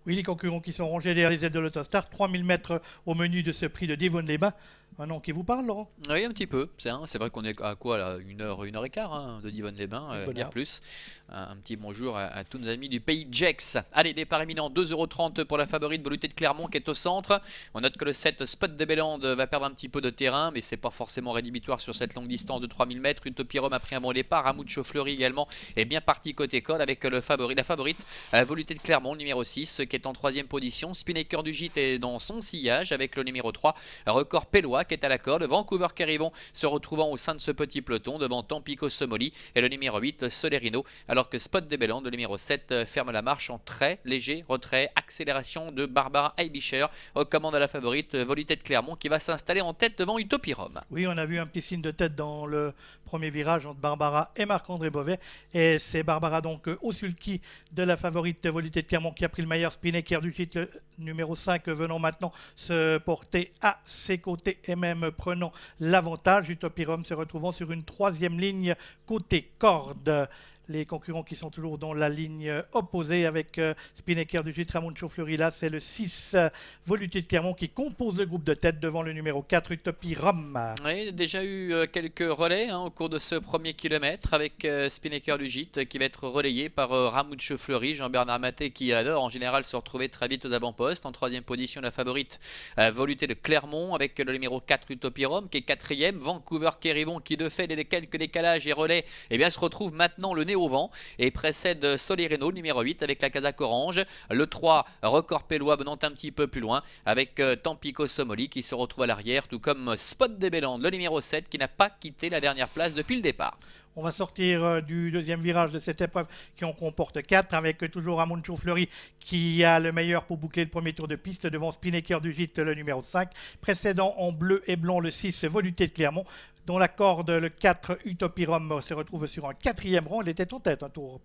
Oui, les concurrents qui sont rangés derrière les ailes de l'Autostar, 3000 mètres au menu de ce prix de Divonne-les-Bains. Un nom qui vous parle, Laurent? Oui, un petit peu. C'est vrai qu'on est à quoi là? Une heure et quart hein, de Divonne-les-Bains, Une bonne bien heure. plus. Un petit bonjour à tous nos amis du pays de Gex. Allez, départ éminent, 2,30 € pour la favorite Volupté de Clermont qui est au centre. On note que le 7 Spot de Bélande va perdre un petit peu de terrain, mais c'est pas forcément rédhibitoire sur cette longue distance de 3000 mètres. Utopie Rome a pris un bon départ. Ramucho Fleury également est bien parti côté col avec la favorite Volupté de Clermont, numéro 6, qui est en troisième position. Spinnaker du Gîte est dans son sillage avec le numéro 3, Record Pellois qui est à la corde. Vancouver Kerrivon se retrouvant au sein de ce petit peloton devant Tampico Somoli et le numéro 8 Solerino, alors que Spot de Bélande, le numéro 7, ferme la marche en très léger retrait. Accélération de Barbara Aibischer aux commandes à la favorite Volupté de Clermont qui va s'installer en tête devant Utopie Rome. Oui, on a vu un petit signe de tête dans le premier virage entre Barbara et Marc-André Beauvais. Et c'est Barbara donc au sulky de la favorite Volupté de Clermont qui a pris le meilleur. Spinnaker du Gîte, le numéro 5, venant maintenant se porter à ses côtés et même prenant l'avantage. Utopie Rome se retrouvant sur une troisième ligne côté corde. Les concurrents qui sont toujours dans la ligne opposée avec Spinnaker du Gîte, Ramucho Fleury. Là, c'est le 6 Volupté de Clermont qui compose le groupe de tête devant le numéro 4 Utopie Rome. Oui, déjà eu quelques relais au cours de ce premier kilomètre avec Spinnaker du Gîte qui va être relayé par Ramucho Fleury, Jean-Bernard Maté qui adore en général se retrouver très vite aux avant-postes. En troisième position, la favorite Volupté de Clermont avec le numéro 4 Utopie Rome qui est quatrième. Vancouver Kerrivon qui de fait des quelques décalages et relais se retrouve maintenant le nez au vent et précède Solerino, numéro 8 avec la casaque orange. Le 3 Record Pellois venant un petit peu plus loin avec Tampico Somoli qui se retrouve à l'arrière, tout comme Spot de Bélande, le numéro 7 qui n'a pas quitté la dernière place depuis le départ. On va sortir du deuxième virage de cette épreuve qui en comporte 4 avec toujours Ramucho Fleury qui a le meilleur pour boucler le premier tour de piste devant Spinnaker du Gîte, le numéro 5, précédant en bleu et blanc le 6 Volupté de Clermont. Dont la corde, le 4 Utopie Rome se retrouve sur un quatrième rang. Elle était en tête un tour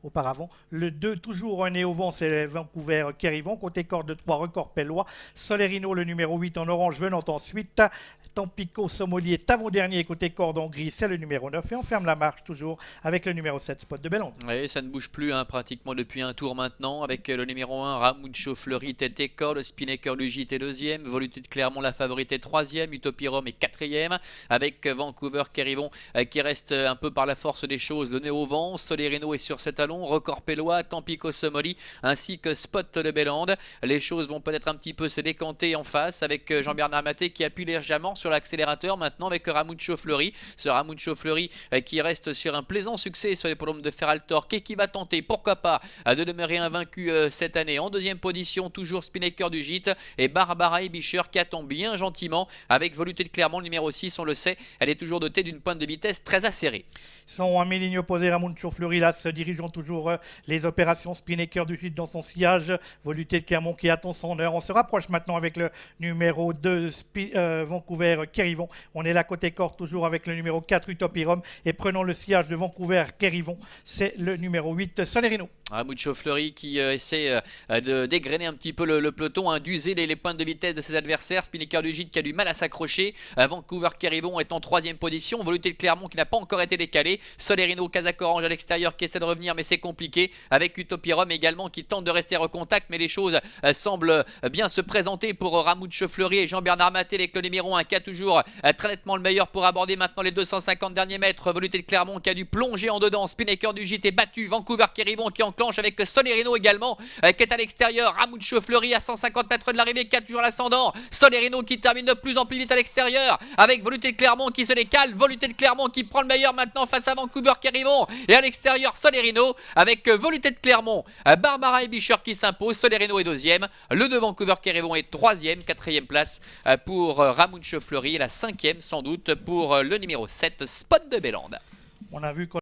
auparavant. Le 2, toujours un nez au vent, c'est Vancouver Kerrivon. Côté corde de 3, Record Pellois. Solerino, le numéro 8 en orange, venant ensuite. Tampico Somoli est avant-dernier. Côté corde en gris, c'est le numéro 9. Et on ferme la marche toujours avec le numéro 7, Spot de Bélande. Oui, ça ne bouge plus pratiquement depuis un tour maintenant avec le numéro 1 Ramucho Fleury tête et corde, Spinnaker du Gîte est deuxième, Volupté de Clermont la favorite est troisième, Utopie Rome est quatrième avec Vancouver Kerrivon qui reste un peu par la force des choses le nez au vent. Solerino est sur ses talons, Record Pellois, Tampico Somoli ainsi que Spot de Bélande. Les choses vont peut-être un petit peu se décanter en face avec Jean-Bernard Maté qui appuie légèrement sur l'accélérateur maintenant avec Ramucho Fleury. Ce Ramucho Fleury qui reste sur un plaisant succès sur les podiums de Feraltorque et qui va tenter, pourquoi pas, de demeurer invaincu cette année. En deuxième position, toujours Spinnaker du Gîte et Barbara Aibischer qui attend bien gentiment avec Volupté de Clermont, le numéro 6, on le sait, elle est toujours dotée d'une pointe de vitesse très acérée. Ils sont à mi-ligne opposée, Ramucho Fleury, là, se dirigeant toujours les opérations. Spinnaker du Gîte dans son sillage, Volupté de Clermont qui attend son heure. On se rapproche maintenant avec le numéro 2, Vancouver Kerrivon. On est là côté corde toujours avec le numéro 4, Utopie Rome. Et prenons le sillage de Vancouver Kerrivon, c'est le numéro 8, Solerino. Ramucho Fleury qui essaie de dégrainer un petit peu le peloton, d'user les pointes de vitesse de ses adversaires. Spinnaker du Gîte qui a du mal à s'accrocher. Vancouver Kerrivon est en troisième position. Volupté de Clermont qui n'a pas encore été décalé. Solerino, casaque orange à l'extérieur qui essaie de revenir mais c'est compliqué. Avec Utopie Rome également qui tente de rester en contact mais les choses semblent bien se présenter pour Ramucho Fleury et Jean-Bernard Maté avec le numéro 1 qui a toujours très nettement le meilleur pour aborder maintenant les 250 derniers mètres. Volupté de Clermont qui a dû plonger en dedans. Spinnaker du Gîte est battu. Vancouver Kerrivon qui enclenche avec Solerino également qui est à l'extérieur. Ramucho Fleury à 150 mètres de l'arrivée qui a toujours l'ascendant. Solerino qui termine de plus en plus vite à l'extérieur avec Volupté de Clermont qui se décale. Volupté de Clermont qui prend le meilleur maintenant face à Vancouver Kerrivon et à l'extérieur Solerino avec Volupté de Clermont, Barbara Aibischer qui s'impose. Solerino est deuxième, le de Vancouver Kerrivon est troisième, quatrième place pour Ramucho Fleury et la cinquième sans doute pour le numéro 7 Spot de Bélande. On a vu